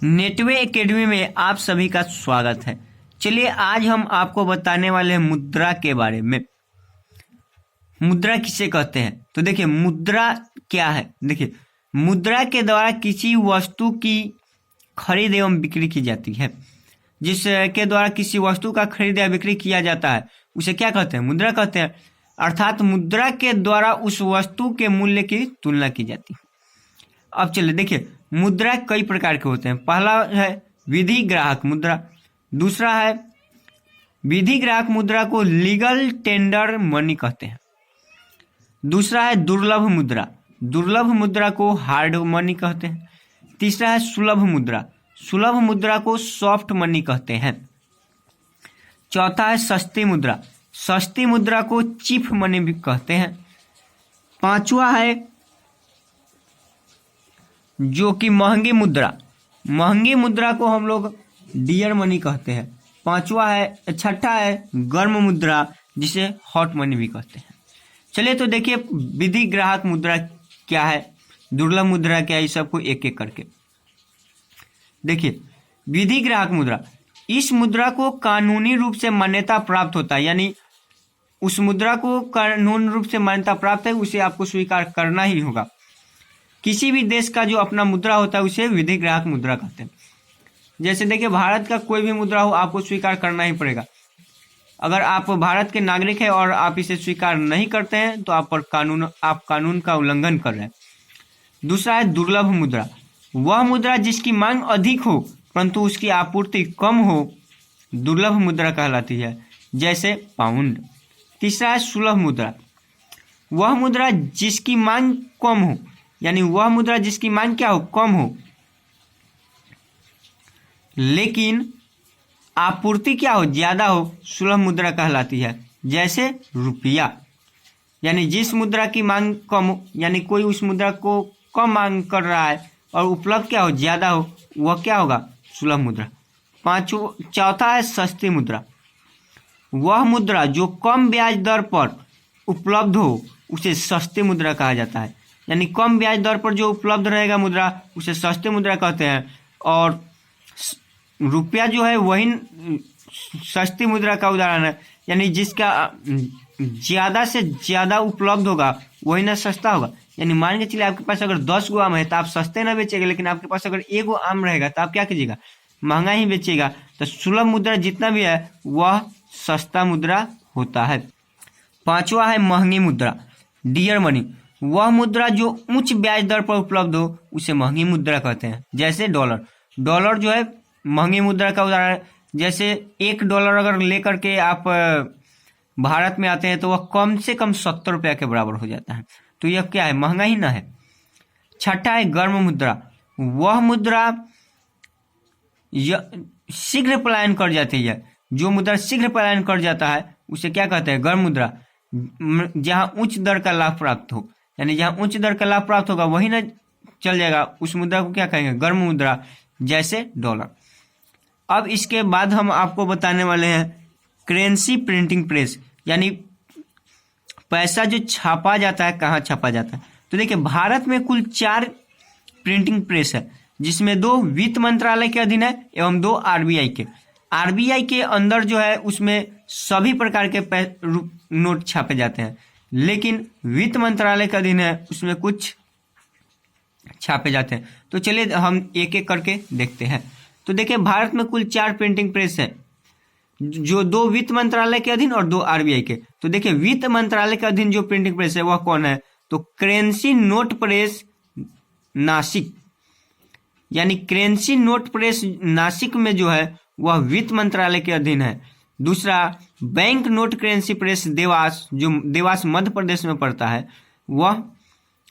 Netway academy में आप सभी का स्वागत है। चलिए आज हम आपको बताने वाले हैं मुद्रा के बारे में। मुद्रा किसे कहते हैं? तो देखिए मुद्रा क्या है। देखिए मुद्रा के द्वारा किसी वस्तु की खरीद एवं बिक्री की जाती है। जिसके द्वारा किसी वस्तु का खरीद या बिक्री किया जाता है उसे क्या कहते हैं? मुद्रा कहते हैं। अर्थात मुद्रा के द्वारा उस वस्तु के मूल्य की तुलना की जाती है। अब चलिए देखिए मुद्रा कई प्रकार के होते हैं। पहला है विधि ग्राहक मुद्रा, दूसरा है विधि ग्राहक मुद्रा को लीगल टेंडर मनी कहते हैं, दूसरा है दुर्लभ मुद्रा, दुर्लभ मुद्रा को हार्ड मनी कहते हैं, तीसरा है सुलभ मुद्रा, सुलभ मुद्रा को सॉफ्ट मनी कहते हैं, चौथा है सस्ती मुद्रा, सस्ती मुद्रा को चीप मनी भी कहते हैं, पांचवा है जो कि महंगी मुद्रा, महंगी मुद्रा को हम लोग डियर मनी कहते हैं, छठा है गर्म मुद्रा जिसे हॉट मनी भी कहते हैं। चलिए तो देखिए विधि ग्राहक मुद्रा क्या है, दुर्लभ मुद्रा क्या है, इस सबको एक एक करके देखिए। विधि ग्राहक मुद्रा, इस मुद्रा को कानूनी रूप से मान्यता प्राप्त होता है, यानी उस मुद्रा को कानूनी रूप से मान्यता प्राप्त है उसे आपको स्वीकार करना ही होगा। किसी भी देश का जो अपना मुद्रा होता है उसे विधि ग्राहक मुद्रा कहते हैं। जैसे देखिए भारत का कोई भी मुद्रा हो आपको स्वीकार करना ही पड़ेगा। अगर आप भारत के नागरिक हैं और आप इसे स्वीकार नहीं करते हैं तो आप कानून का उल्लंघन कर रहे हैं। दूसरा है दुर्लभ मुद्रा, वह मुद्रा जिसकी मांग अधिक हो परंतु उसकी आपूर्ति कम हो, दुर्लभ मुद्रा कहलाती है, जैसे पाउंड। तीसरा है सुलभ मुद्रा, वह मुद्रा जिसकी मांग कम हो, यानी वह मुद्रा जिसकी मांग क्या हो, कम हो, लेकिन आपूर्ति क्या हो, ज्यादा हो, सुलभ मुद्रा कहलाती है, जैसे रुपया। यानी जिस मुद्रा की मांग कम हो, यानी कोई उस मुद्रा को कम मांग कर रहा है और उपलब्ध क्या हो, ज्यादा हो, वह क्या होगा, सुलभ मुद्रा। चौथा है सस्ती मुद्रा, वह मुद्रा जो कम ब्याज दर पर उपलब्ध हो उसे सस्ती मुद्रा कहा जाता है, यानी कम ब्याज दर पर जो उपलब्ध रहेगा मुद्रा उसे सस्ती मुद्रा कहते हैं। और रुपया जो है वही सस्ती मुद्रा का उदाहरण है, यानी जिसका ज्यादा से ज्यादा उपलब्ध होगा वही ना सस्ता होगा। यानी मान के चलिए आपके पास अगर 10 गो आम है तो आप सस्ते ना बेचेंगे, लेकिन आपके पास अगर 1 गो आम रहेगा तो आप क्या कीजिएगा, महंगा ही बेचेगा। तो सुलभ मुद्रा जितना भी है वह सस्ता मुद्रा होता है। पांचवा है महंगी मुद्रा, डियर मनी, वह मुद्रा जो उच्च ब्याज दर पर उपलब्ध हो उसे महंगी मुद्रा कहते हैं, जैसे डॉलर। डॉलर जो है महंगी मुद्रा का उदाहरण है। जैसे $1 अगर लेकर के आप भारत में आते हैं तो वह कम से कम 70 रुपया के बराबर हो जाता है, तो यह क्या है, महंगा ही ना है। छठा है गर्म मुद्रा, वह मुद्रा शीघ्र पलायन कर जाती है, जो मुद्रा शीघ्र पलायन कर जाता है उसे क्या कहते हैं, गर्म मुद्रा। जहां उच्च दर का लाभ प्राप्त हो, यानी जहां उच्च दर का लाभ प्राप्त होगा वही ना चल जाएगा, उस मुद्रा को क्या कहेंगे, गर्म मुद्रा, जैसे डॉलर। अब इसके बाद हम आपको बताने वाले हैं करेंसी प्रिंटिंग प्रेस, यानी पैसा जो छापा जाता है कहाँ छापा जाता है। तो देखिए भारत में कुल 4 प्रिंटिंग प्रेस है, जिसमें 2 वित्त मंत्रालय के अधीन है एवं 2 आरबीआई के। आरबीआई के अंदर जो है उसमें सभी प्रकार के नोट छापे जाते हैं, लेकिन वित्त मंत्रालय के अधीन है उसमें कुछ छापे जाते हैं। तो चलिए हम एक एक करके देखते हैं। तो देखिए भारत में कुल 4 प्रिंटिंग प्रेस है, जो 2 वित्त मंत्रालय के अधीन और 2 आरबीआई के। तो देखिए वित्त मंत्रालय के अधीन जो प्रिंटिंग प्रेस है वह कौन है, तो करेंसी नोट प्रेस नासिक, यानी करेंसी नोट प्रेस नासिक में जो है वह वित्त मंत्रालय के अधीन है। दूसरा bank note currency press Dewas, जो देवास मध्य प्रदेश में पड़ता है, वह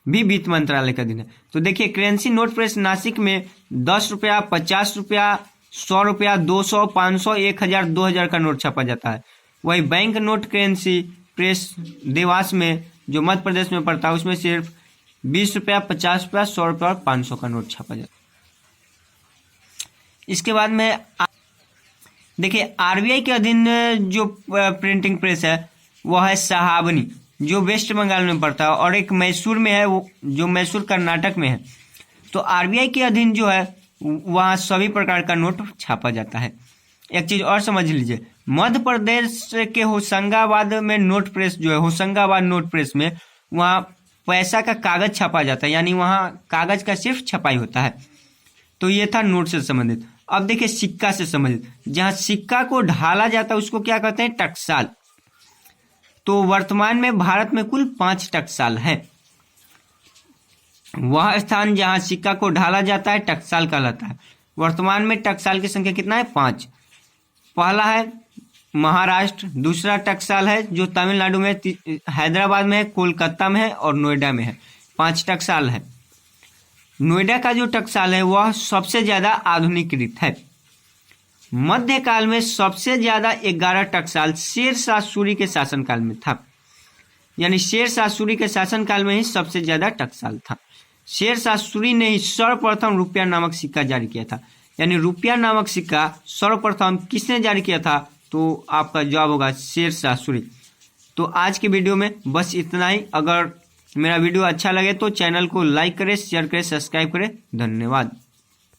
भी वित्त मंत्रालय के अधीन है। तो देखिए करेंसी नोट प्रेस नासिक में 10 रुपया, 50 रुपया, 100 रुपया, 200, 500, 1000, 2000 का नोट छापा जाता है। वही bank note currency press Dewas में जो मध्य प्रदेश में पड़ता है उसमें सिर्फ 20 रुपया, 50 रुपया, 100 रुपया और 500 का नोट छापा जाता है। इसके बाद में देखिए आरबीआई के अधीन जो प्रिंटिंग प्रेस है वह है सहाबनी, जो वेस्ट बंगाल में पड़ता है, और एक मैसूर में है, वो जो मैसूर कर्नाटक में है। तो आरबीआई के अधीन जो है वहाँ सभी प्रकार का नोट छापा जाता है। एक चीज और समझ लीजिए, मध्य प्रदेश के होशंगाबाद में नोट प्रेस जो है, होशंगाबाद नोट प्रेस में वहाँ पैसा का कागज छापा जाता है, यानी वहाँ कागज का सिर्फ छपाई होता है। तो ये था नोट से संबंधित। अब देखिए सिक्का से संबंधित, जहाँ सिक्का को ढाला जाता है उसको क्या कहते हैं, टकसाल। तो वर्तमान में भारत में कुल 5 टकसाल है। वह स्थान जहाँ सिक्का को ढाला जाता है टकसाल कहलाता है। वर्तमान में टकसाल की संख्या कितना है, 5। पहला है महाराष्ट्र, दूसरा टकसाल है जो तमिलनाडु में, हैदराबाद में है, कोलकाता में है और नोएडा में है। 5 टकसाल है। नोएडा का जो टकसाल है वह सबसे ज्यादा आधुनिकीकृत है। मध्यकाल में सबसे ज्यादा 11 टकसाल शेरशाह सूरी के शासनकाल में था, यानी शेरशाह सूरी के शासनकाल में ही सबसे ज्यादा टकसाल था। शेरशाह सूरी ने ही सर्वप्रथम रुपया नामक सिक्का जारी किया था। यानी रुपया नामक सिक्का सर्वप्रथम किसने जारी किया था, तो आपका जवाब होगा शेरशाह सूरी। तो आज के वीडियो में बस इतना ही। अगर मेरा वीडियो अच्छा लगे तो चैनल को लाइक करें, शेयर करें, सब्सक्राइब करें। धन्यवाद।